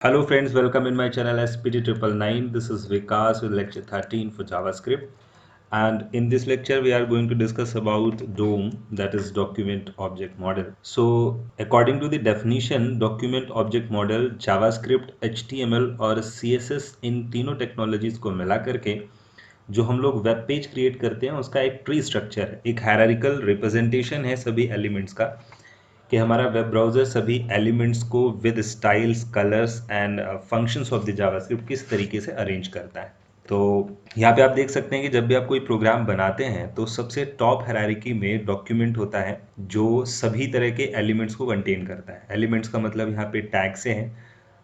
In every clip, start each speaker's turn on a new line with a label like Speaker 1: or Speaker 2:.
Speaker 1: Hello friends, welcome in my channel SPT 999. This is Vikas with lecture 13 for JavaScript. And in this lecture, we are going to discuss about DOM, that is Document Object Model. So according to the definition, Document Object Model, JavaScript, HTML और CSS इन तीनों technologies को मिला करके जो हम लोग web page create करते हैं उसका एक ट्री स्ट्रक्चर है, एक हायरार्किकल रिप्रेजेंटेशन है सभी एलिमेंट्स का, कि हमारा वेब ब्राउज़र सभी एलिमेंट्स को with styles, colours and functions of the JavaScript किस तरीके से अरेंज करता है। तो यहाँ पे आप देख सकते हैं कि जब भी आप कोई प्रोग्राम बनाते हैं तो सबसे टॉप हायरार्की में डॉक्यूमेंट होता है जो सभी तरह के एलिमेंट्स को कंटेन करता है। एलिमेंट्स का मतलब यहाँ पे टैग से है।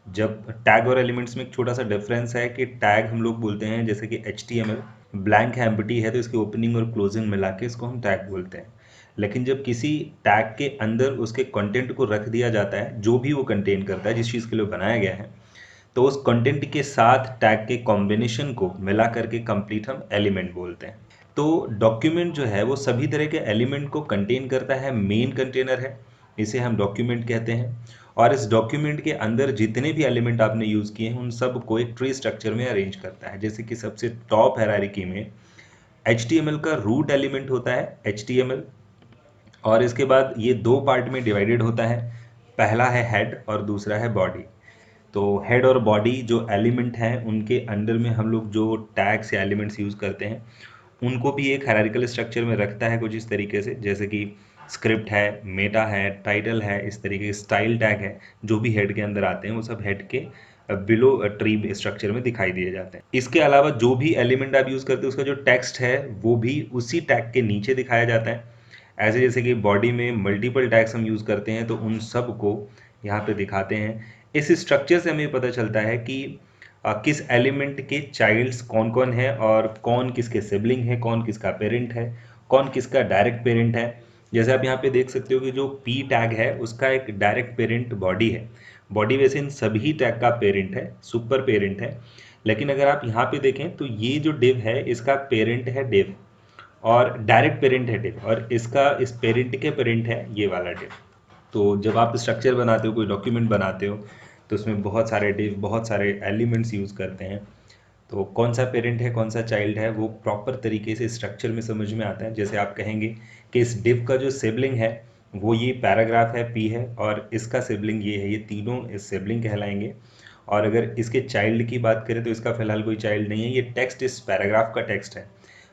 Speaker 1: जब टैग और एलिमेंट्स में एक छोटा सा डिफरेंस है कि टैग हम लोग बोलते हैं, जैसे कि HTML ब्लैंक है, एम्प्टी है, तो इसकी ओपनिंग और क्लोजिंग मिला के इसको हम टैग बोलते हैं। लेकिन जब किसी टैग के अंदर उसके कंटेंट को रख दिया जाता है, जो भी वो कंटेन करता है, जिस चीज़ के लिए बनाया गया है, तो उस कंटेंट के साथ टैग के कॉम्बिनेशन को मिला करके कंप्लीट हम एलिमेंट बोलते हैं। तो डॉक्यूमेंट जो है वो सभी तरह के एलिमेंट को कंटेन करता है, मेन कंटेनर है, इसे हम डॉक्यूमेंट कहते हैं। और इस डॉक्यूमेंट के अंदर जितने भी एलिमेंट आपने यूज़ किए हैं उन सब को एक ट्री स्ट्रक्चर में अरेंज करता है। जैसे कि सबसे टॉप हायरार्की में HTML का रूट एलिमेंट होता है HTML, और इसके बाद ये दो पार्ट में डिवाइडेड होता है। पहला है हेड और दूसरा है बॉडी। तो हेड और बॉडी जो एलिमेंट हैं उनके अंडर में हम लोग जो टैग्स या एलिमेंट्स यूज़ करते हैं उनको भी एक हायरार्किकल स्ट्रक्चर में रखता है कुछ इस तरीके से, जैसे कि स्क्रिप्ट है, मेटा है, टाइटल है, इस तरीके के स्टाइल टैग है, जो भी हेड के अंदर आते हैं वो सब हेड के बिलो ट्री स्ट्रक्चर में दिखाई दिए जाते हैं। इसके अलावा जो भी एलिमेंट आप यूज़ करते हैं उसका जो टेक्स्ट है वो भी उसी टैग के नीचे दिखाया जाता है। ऐसे जैसे कि बॉडी में मल्टीपल टैग्स हम यूज़ करते हैं तो उन सब को यहाँ पे दिखाते हैं। इस स्ट्रक्चर से हमें पता चलता है कि किस एलिमेंट के चाइल्ड्स कौन कौन है और कौन किसके सिबलिंग है, कौन किसका पेरेंट है, कौन किसका डायरेक्ट पेरेंट है। जैसे आप यहाँ पे देख सकते हो कि जो पी टैग है उसका एक डायरेक्ट पेरेंट बॉडी है। बॉडी वैसे इन सभी टैग का पेरेंट है, सुपर पेरेंट है। लेकिन अगर आप यहाँ पे देखें तो ये जो डिव है इसका पेरेंट है डिव और डायरेक्ट पेरेंट है डिव, और इसका इस पेरेंट के पेरेंट है ये वाला डिव। तो जब आप स्ट्रक्चर बनाते हो, कोई डॉक्यूमेंट बनाते हो, तो उसमें बहुत सारे डिव, बहुत सारे एलिमेंट्स यूज़ करते हैं। तो कौन सा पेरेंट है, कौन सा चाइल्ड है, वो प्रॉपर तरीके से स्ट्रक्चर में समझ में आता है। जैसे आप कहेंगे कि इस डिव का जो सिबलिंग है वो ये पैराग्राफ है पी है, और इसका सिबलिंग ये है, ये तीनों इस सिबलिंग कहलाएंगे। और अगर इसके चाइल्ड की बात करें तो इसका फिलहाल कोई चाइल्ड नहीं है, ये टेक्स्ट इस पैराग्राफ का टेक्स्ट है।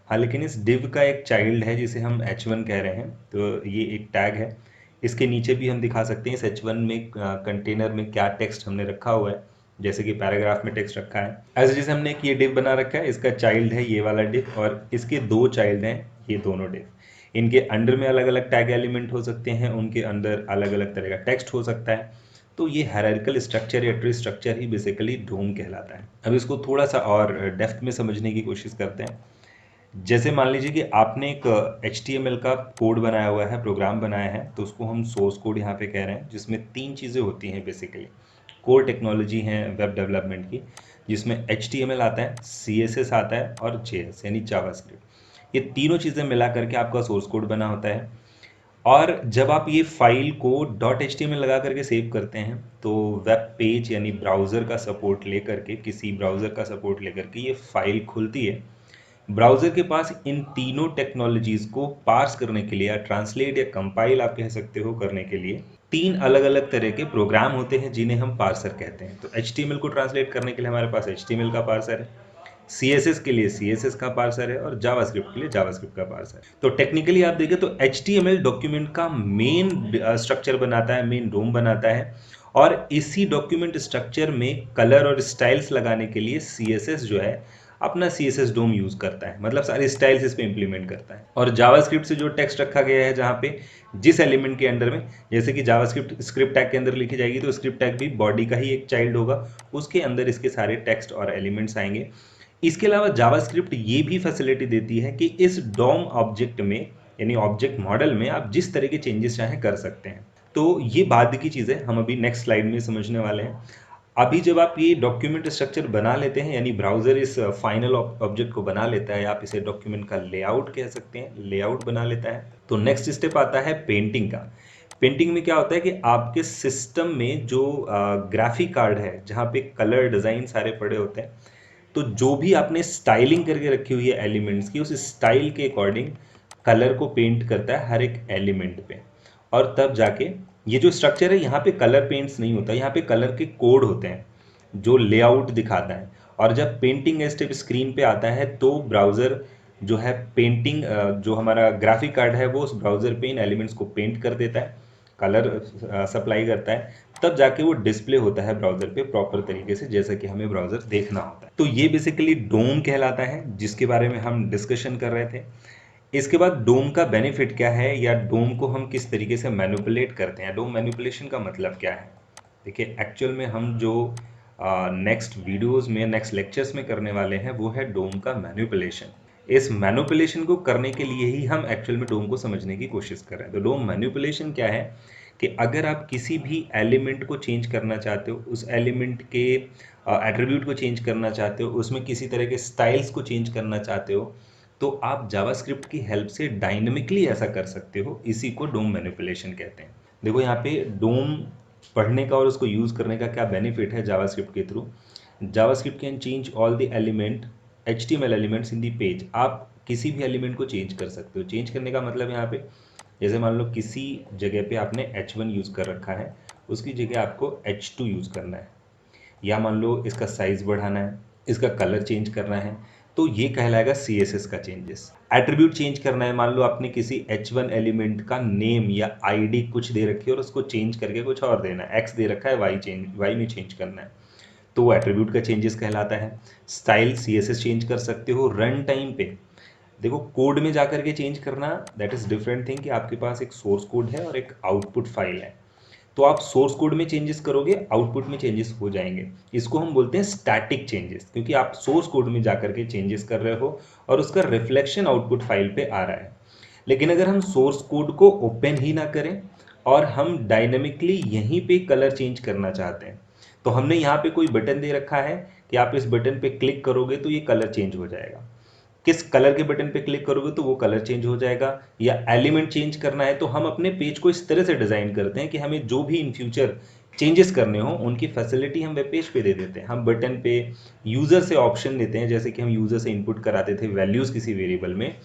Speaker 1: हाँ, लेकिन इस डिव का एक चाइल्ड है जिसे हम H1 कह रहे हैं, तो ये एक टैग है। इसके नीचे भी हम दिखा सकते हैं इस H1 में कंटेनर में क्या टेक्स्ट हमने रखा हुआ है, जैसे कि पैराग्राफ में टेक्स्ट रखा है। ऐसे जैसे हमने एक ये डिव बना रखा है, इसका चाइल्ड है ये वाला डिव और इसके दो चाइल्ड हैं ये दोनों डिव। इनके अंडर में अलग अलग टैग एलिमेंट हो सकते हैं, उनके अंदर अलग अलग तरह का टेक्स्ट हो सकता है। तो ये हायरार्किकल स्ट्रक्चर या ट्री स्ट्रक्चर ही बेसिकली डोम कहलाता है। अब इसको थोड़ा सा और डेप्थ में समझने की कोशिश करते हैं। जैसे मान लीजिए कि आपने एक HTML का कोड बनाया हुआ है, प्रोग्राम बनाया है, तो उसको हम सोर्स कोड यहाँ पे कह रहे हैं, जिसमें तीन चीज़ें होती हैं बेसिकली। कोर टेक्नोलॉजी है वेब डेवलपमेंट की, जिसमें HTML आता है, CSS आता है और JS यानी जावास्क्रिप्ट। ये तीनों चीज़ें मिला करके आपका सोर्स कोड बना होता है। और जब आप ये फाइल को .html लगा करके सेव करते हैं तो वेब पेज यानी ब्राउज़र का सपोर्ट लेकर के, किसी ब्राउज़र का सपोर्ट लेकर के ये फाइल खुलती है। ब्राउज़र के पास इन तीनों टेक्नोलॉजीज़ को पार्स करने के लिए या ट्रांसलेट या कंपाइल आप कह सकते हो करने के लिए तीन अलग अलग तरह के प्रोग्राम होते हैं जिन्हें हम पार्सर कहते हैं। तो HTML को ट्रांसलेट करने के लिए हमारे पास HTML का पार्सर है, CSS के लिए CSS का पार्सर है और जावास्क्रिप्ट के लिए जावास्क्रिप्ट का पार्सर है। तो टेक्निकली आप देखें तो HTML डॉक्यूमेंट का मेन स्ट्रक्चर बनाता है, मेन डोम बनाता है, और इसी डॉक्यूमेंट स्ट्रक्चर में कलर और स्टाइल्स लगाने के लिए CSS जो है अपना CSS डोम यूज करता है, मतलब सारे स्टाइल्स इस पे इंप्लीमेंट करता है। और जावास्क्रिप्ट से जो टेक्स्ट रखा गया है, जहाँ पे जिस एलिमेंट के अंडर में, जैसे कि जावास्क्रिप्ट स्क्रिप्ट टैग के अंदर लिखी जाएगी तो स्क्रिप्ट टैग भी बॉडी का ही एक चाइल्ड होगा, उसके अंदर इसके सारे टेक्स्ट और एलिमेंट्स आएंगे। इसके अलावा जावास्क्रिप्ट ये भी फैसिलिटी देती है कि इस डॉम ऑब्जेक्ट में यानी ऑब्जेक्ट मॉडल में आप जिस तरह के चेंजेस चाहें कर सकते हैं। तो ये बाद की चीज़ है, हम अभी नेक्स्ट स्लाइड में समझने वाले हैं। अभी जब आप ये डॉक्यूमेंट स्ट्रक्चर बना लेते हैं, यानी ब्राउज़र इस फाइनल ऑब्जेक्ट को बना लेता है, आप इसे डॉक्यूमेंट का लेआउट कह सकते हैं, लेआउट बना लेता है, तो नेक्स्ट स्टेप आता है पेंटिंग का। पेंटिंग में क्या होता है कि आपके सिस्टम में जो ग्राफिक कार्ड है जहाँ पे कलर डिज़ाइन सारे पड़े होते हैं, तो जो भी आपने स्टाइलिंग करके रखी हुई है एलिमेंट्स की, उस स्टाइल के अकॉर्डिंग कलर को पेंट करता है हर एक एलिमेंट पे। और तब जाके ये जो स्ट्रक्चर है, यहाँ पे कलर पेंट्स नहीं होता, यहाँ पे कलर के कोड होते हैं जो लेआउट दिखाता है। और जब पेंटिंग स्टेप स्क्रीन पे आता है तो ब्राउज़र जो है पेंटिंग, जो हमारा ग्राफिक कार्ड है वो उस ब्राउज़र पे इन एलिमेंट्स को पेंट कर देता है, कलर सप्लाई करता है, तब जाके वो डिस्प्ले होता है ब्राउज़र पे प्रॉपर तरीके से, जैसा कि हमें ब्राउज़र देखना होता है। तो ये बेसिकली डोम कहलाता है, जिसके बारे में हम डिस्कशन कर रहे थे। इसके बाद डोम का बेनिफिट क्या है, या डोम को हम किस तरीके से मैनिपुलेट करते हैं, डोम मैनिपुलेशन का मतलब क्या है। देखिए, एक्चुअल में हम जो नेक्स्ट वीडियोस में, नेक्स्ट लेक्चर्स में करने वाले हैं वो है डोम का मैनिपुलेशन। इस मैनिपुलेशन को करने के लिए ही हम एक्चुअल में डोम को समझने की कोशिश कर रहे हैं। तो डोम मैनिपुलेशन क्या है कि अगर आप किसी भी एलिमेंट को चेंज करना चाहते हो, उस एलिमेंट के एट्रीब्यूट को चेंज करना चाहते हो, उसमें किसी तरह के स्टाइल्स को चेंज करना चाहते हो, तो आप जावास्क्रिप्ट की हेल्प से डायनेमिकली ऐसा कर सकते हो। इसी को डोम मैनिपुलेशन कहते हैं। देखो यहाँ पे डोम पढ़ने का और उसको यूज़ करने का क्या बेनिफिट है जावास्क्रिप्ट के through. JavaScript can change all the element HTML elements in the page. आप किसी भी एलिमेंट को चेंज कर सकते हो। चेंज करने का मतलब यहाँ पे, जैसे मान लो किसी जगह पे आपने H1 यूज़ कर रखा है, उसकी जगह आपको H2 यूज़ करना है, या मान लो इसका साइज़ बढ़ाना है, इसका कलर चेंज करना है, तो ये कहलाएगा CSS का चेंजेस। एट्रीब्यूट चेंज करना है, मान लो आपने किसी H1 एलिमेंट का नेम या ID कुछ दे रखी है और उसको चेंज करके कुछ और देना है, X दे रखा है, Y में चेंज करना है, तो वो एट्रीब्यूट का चेंजेस कहलाता है। स्टाइल CSS चेंज कर सकते हो रन टाइम पे। देखो, कोड में जाकर के चेंज करना दैट इज डिफरेंट थिंग, कि आपके पास एक सोर्स कोड है और एक आउटपुट फाइल है, तो आप सोर्स कोड में चेंजेस करोगे, आउटपुट में चेंजेस हो जाएंगे। इसको हम बोलते हैं स्टैटिक चेंजेस, क्योंकि आप सोर्स कोड में जाकर के चेंजेस कर रहे हो और उसका रिफ्लेक्शन आउटपुट फाइल पे आ रहा है। लेकिन अगर हम सोर्स कोड को ओपन ही ना करें और हम डायनेमिकली यहीं पे कलर चेंज करना चाहते हैं, तो हमने यहाँ पे कोई बटन दे रखा है कि आप इस बटन पे क्लिक करोगे तो ये कलर चेंज हो जाएगा। किस कलर के बटन पे क्लिक करोगे तो वो कलर चेंज हो जाएगा, या एलिमेंट चेंज करना है तो हम अपने पेज को इस तरह से डिज़ाइन करते हैं कि हमें जो भी इन फ्यूचर चेंजेस करने हो उनकी फैसिलिटी हम वेब पेज पे दे देते हैं। हम बटन पे यूज़र से ऑप्शन देते हैं, जैसे कि हम यूज़र से इनपुट कराते थे वैल्यूज़ किसी वेरिएबल में,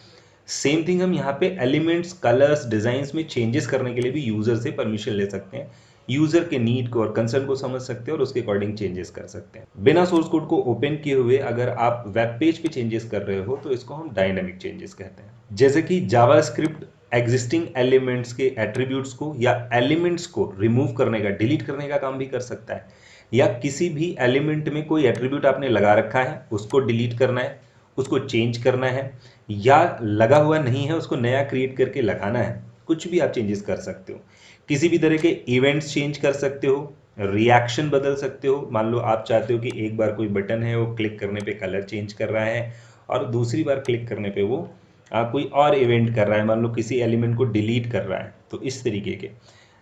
Speaker 1: सेम थिंग हम यहाँ पे एलिमेंट्स, कलर्स, डिज़ाइंस में चेंजेस करने के लिए भी यूज़र से परमिशन ले सकते हैं। यूज़र के नीड को और कंसर्न को समझ सकते हैं और उसके अकॉर्डिंग चेंजेस कर सकते हैं। बिना सोर्स कोड को ओपन किए हुए अगर आप वेब पेज पे चेंजेस कर रहे हो तो इसको हम डायनामिक चेंजेस कहते हैं। जैसे कि जावास्क्रिप्ट एग्जिस्टिंग एलिमेंट्स के एट्रीब्यूट्स को या एलिमेंट्स को रिमूव करने का, डिलीट करने का काम भी कर सकता है, या किसी भी एलिमेंट में कोई एट्रीब्यूट आपने लगा रखा है उसको डिलीट करना है, उसको चेंज करना है, या लगा हुआ नहीं है उसको नया क्रिएट करके लगाना है, कुछ भी आप चेंजेस कर सकते हो। किसी भी तरह के इवेंट्स चेंज कर सकते हो, रिएक्शन बदल सकते हो। मान लो आप चाहते हो कि एक बार कोई बटन है वो क्लिक करने पे कलर चेंज कर रहा है और दूसरी बार क्लिक करने पे वो कोई और इवेंट कर रहा है, मान लो किसी एलिमेंट को डिलीट कर रहा है, तो इस तरीके के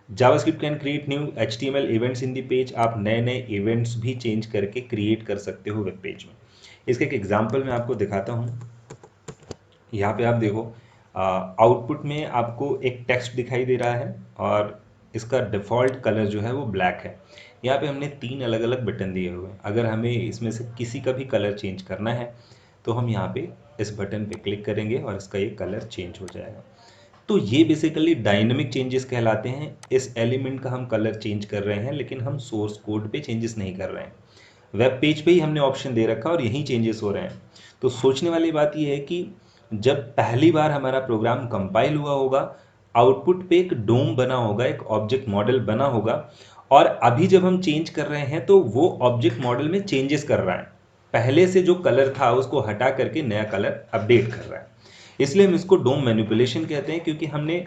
Speaker 1: JavaScript can create new HTML events in the page. आप नए नए इवेंट्स भी चेंज करके क्रिएट कर सकते हो वेब पेज में। इसका एक एग्जांपल मैं आपको दिखाता हूँ। यहाँ पे आप देखो, आउटपुट में आपको एक टेक्स्ट दिखाई दे रहा है और इसका डिफ़ॉल्ट कलर जो है वो ब्लैक है। यहाँ पे हमने 3 अलग अलग बटन दिए हुए हैं। अगर हमें इसमें से किसी का भी कलर चेंज करना है तो हम यहाँ पे इस बटन पे क्लिक करेंगे और इसका ये कलर चेंज हो जाएगा। तो ये बेसिकली डायनेमिक चेंजेस कहलाते हैं। इस एलिमेंट का हम कलर चेंज कर रहे हैं लेकिन हम सोर्स कोड पे चेंजेस नहीं कर रहे हैं, वेब पेज पे ही हमने ऑप्शन दे रखा और यहीं चेंजेस हो रहे हैं। तो सोचने वाली बात ये है कि जब पहली बार हमारा प्रोग्राम कंपाइल हुआ होगा, आउटपुट पे एक डोम बना होगा, एक ऑब्जेक्ट मॉडल बना होगा, और अभी जब हम चेंज कर रहे हैं तो वो ऑब्जेक्ट मॉडल में चेंजेस कर रहा है, पहले से जो कलर था उसको हटा करके नया कलर अपडेट कर रहा है। इसलिए हम इसको डोम मैनिपुलेशन कहते हैं, क्योंकि हमने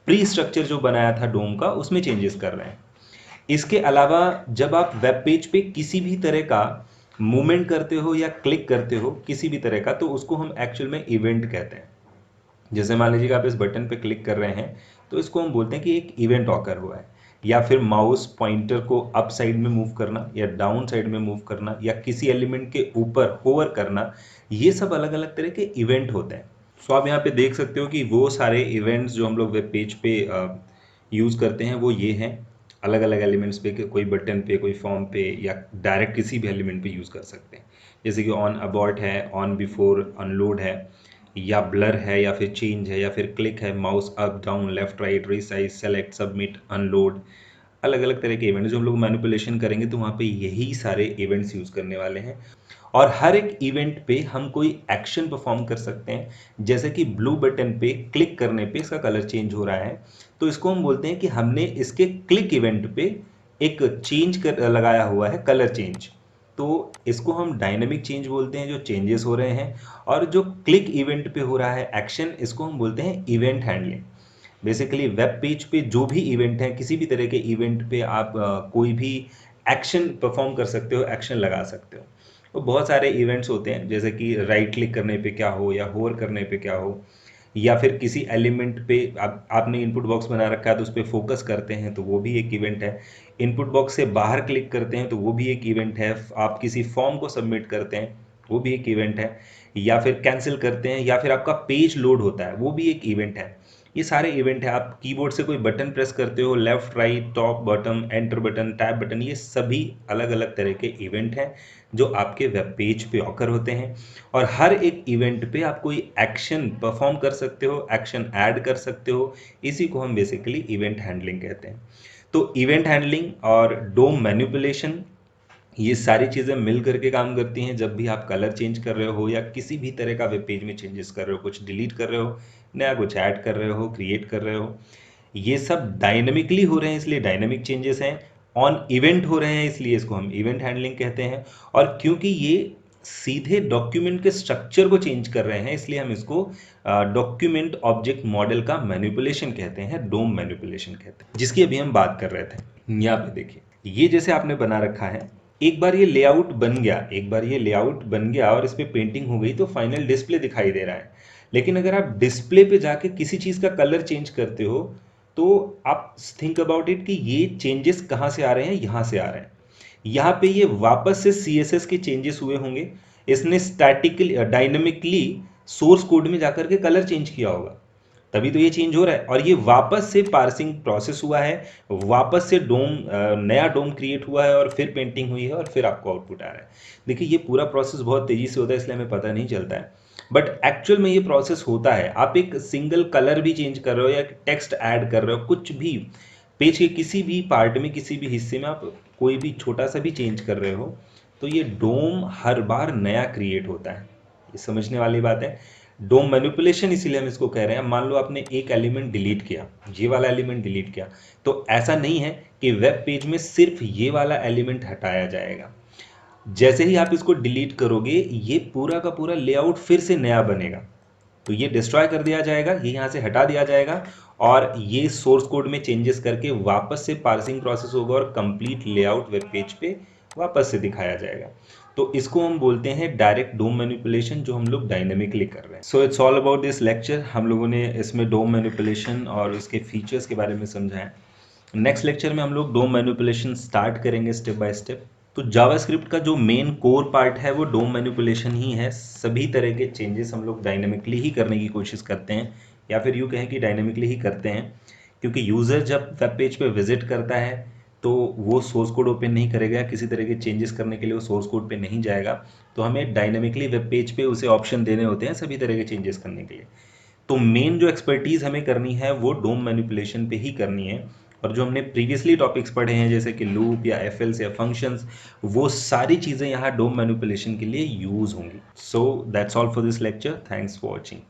Speaker 1: प्री स्ट्रक्चर जो बनाया था डोम का उसमें चेंजेस कर रहे हैं। इसके अलावा जब आप वेब पेज पे किसी भी तरह का मूवमेंट करते हो या क्लिक करते हो किसी भी तरह का, तो उसको हम एक्चुअल में इवेंट कहते हैं। जैसे मान लीजिए कि आप इस बटन पे क्लिक कर रहे हैं तो इसको हम बोलते हैं कि एक इवेंट ऑकर हुआ है, या फिर माउस पॉइंटर को अप साइड में मूव करना या डाउन साइड में मूव करना या किसी एलिमेंट के ऊपर होवर करना, ये सब अलग अलग तरह के इवेंट होते हैं। सो आप यहाँ पे देख सकते हो कि वो सारे इवेंट्स जो हम लोग वेब पेज पे यूज़ करते हैं वो ये हैं, अलग अलग एलिमेंट्स पे, कोई बटन पे, कोई फॉर्म पे, या डायरेक्ट किसी भी एलिमेंट पे यूज़ कर सकते हैं। जैसे कि ऑन अबॉर्ट है, ऑन बिफोर अनलोड है, या ब्लर है, या फिर चेंज है, या फिर क्लिक है, mouse up down left right, resize, select, submit, unload. अलग अलग तरह के इवेंट्स जो हम लोग मैनिपुलेशन करेंगे तो वहाँ पे यही सारे इवेंट्स यूज़ करने वाले हैं। और हर एक इवेंट पे हम कोई एक्शन परफॉर्म कर सकते हैं। जैसे कि ब्लू बटन पे क्लिक करने पे इसका कलर चेंज हो रहा है, तो इसको हम बोलते हैं कि हमने इसके क्लिक इवेंट पे एक चेंज कर लगाया हुआ है, कलर चेंज। तो इसको हम डायनेमिक चेंज बोलते हैं, जो चेंजेस हो रहे हैं। और जो क्लिक इवेंट पे हो रहा है एक्शन, इसको हम बोलते हैं event handling. Basically web page पे जो भी इवेंट है, किसी भी तरह के इवेंट पे आप कोई भी एक्शन परफॉर्म कर सकते हो, एक्शन लगा सकते हो। तो बहुत सारे इवेंट्स होते हैं, जैसे कि राइट क्लिक करने पे क्या हो, या होवर करने पे क्या हो, या फिर किसी एलिमेंट पे आपने इनपुट बॉक्स बना रखा है तो उस पर फोकस करते हैं तो वो भी एक इवेंट है। इनपुट बॉक्स से बाहर क्लिक करते हैं तो वो भी एक इवेंट है। आप किसी फॉर्म को सबमिट करते हैं वो भी एक इवेंट है, या फिर कैंसिल करते हैं, या फिर आपका पेज लोड होता है वो भी एक इवेंट है। ये सारे इवेंट है। आप कीबोर्ड से कोई बटन प्रेस करते हो, left right top button, enter button, tab button, ये सभी अलग अलग तरह के इवेंट हैं जो आपके वेब पेज पे ऑकर होते हैं। और हर एक इवेंट पे आप कोई एक्शन परफॉर्म कर सकते हो, एक्शन ऐड कर सकते हो। इसी को हम बेसिकली इवेंट हैंडलिंग कहते हैं। तो इवेंट हैंडलिंग और डोम मैनिपुलेशन, ये सारी चीज़ें मिल करके काम करती हैं जब भी आप कलर चेंज कर रहे हो, या किसी भी तरह का वेब पेज में चेंजेस कर रहे हो, कुछ डिलीट कर रहे हो, नया कुछ ऐड कर रहे हो, क्रिएट कर रहे हो। ये सब डायनेमिकली हो रहे हैं इसलिए डायनेमिक चेंजेस हैं। ऑन इवेंट हो रहे हैं इसलिए इसको हम इवेंट हैंडलिंग कहते हैं। और क्योंकि ये सीधे डॉक्यूमेंट के स्ट्रक्चर को चेंज कर रहे हैं, इसलिए हम इसको डॉक्यूमेंट ऑब्जेक्ट मॉडल का मैनिपुलेशन कहते हैं, डोम मैनिपुलेशन कहते हैं, जिसकी अभी हम बात कर रहे थे। यहाँ पे देखिए, ये जैसे आपने बना रखा है, एक बार ये लेआउट बन गया, एक बार ये लेआउट बन गया और इस पे पेंटिंग हो गई तो फाइनल डिस्प्ले दिखाई दे रहा है। लेकिन अगर आप डिस्प्ले पे जाके किसी चीज़ का कलर चेंज करते हो, तो आप थिंक अबाउट इट कि ये चेंजेस कहाँ से आ रहे हैं, यहाँ से आ रहे हैं। यहाँ पे ये वापस से CSS के चेंजेस हुए होंगे, इसने स्टैटिकली डायनेमिकली सोर्स कोड में जाकर के कलर चेंज किया होगा, तभी तो ये चेंज हो रहा है। और ये वापस से पार्सिंग प्रोसेस हुआ है, वापस से डोम नया डोम क्रिएट हुआ है, और फिर पेंटिंग हुई है, और फिर आपको आउटपुट आ रहा है। देखिए, ये पूरा प्रोसेस बहुत तेजी से होता है इसलिए हमें पता नहीं चलता है, बट एक्चुअल में ये प्रोसेस होता है। आप एक सिंगल कलर भी चेंज कर रहे हो, या टेक्स्ट ऐड कर रहे हो, कुछ भी पेज के किसी भी पार्ट में, किसी भी हिस्से में आप कोई भी छोटा सा भी चेंज कर रहे हो, तो ये डोम हर बार नया क्रिएट होता है। ये समझने वाली बात है। डोम मैनिपुलेशन इसीलिए हम इसको कह रहे हैं। मान लो आपने एक एलिमेंट डिलीट किया, ये वाला एलिमेंट डिलीट किया, तो ऐसा नहीं है कि वेब पेज में सिर्फ ये वाला एलिमेंट हटाया जाएगा। जैसे ही आप इसको डिलीट करोगे, ये पूरा का पूरा लेआउट फिर से नया बनेगा। तो ये डिस्ट्रॉय कर दिया जाएगा, ये यहाँ से हटा दिया जाएगा, और ये सोर्स कोड में चेंजेस करके वापस से पार्सिंग प्रोसेस होगा, और कंप्लीट लेआउट वेब पेज पे वापस से दिखाया जाएगा। तो इसको हम बोलते हैं डायरेक्ट डोम मैनिपुलेशन, जो हम लोग डायनेमिकली कर रहे हैं। So it's all about this lecture. हम लोगों ने इसमें डोम मैनिपुलेशन और इसके फीचर्स के बारे में समझा है। नेक्स्ट लेक्चर में हम लोग डोम मैनिपुलेशन स्टार्ट करेंगे स्टेप बाय स्टेप। तो जावास्क्रिप्ट का जो मेन कोर पार्ट है वो डोम मैनिपुलेशन ही है। सभी तरह के चेंजेस हम लोग डायनेमिकली ही करने की कोशिश करते हैं, या फिर यूँ कहें कि डायनेमिकली ही करते हैं, क्योंकि यूज़र जब वेब पेज पे विजिट करता है तो वो सोर्स कोड ओपन नहीं करेगा, किसी तरह के चेंजेस करने के लिए वो सोर्स कोड पे नहीं जाएगा। तो हमें डायनेमिकली वेब पेज पे उसे ऑप्शन देने होते हैं सभी तरह के चेंजेस करने के लिए। तो मेन जो एक्सपर्टीज़ हमें करनी है वो डोम मैनिपुलेशन पे ही करनी है। और जो हमने प्रीवियसली टॉपिक्स पढ़े हैं, जैसे कि लूप या एफएल्स या फंक्शंस, वो सारी चीज़ें यहाँ डोम मैनिपुलेशन के लिए यूज़ होंगी। So that's all for this lecture. Thanks for watching.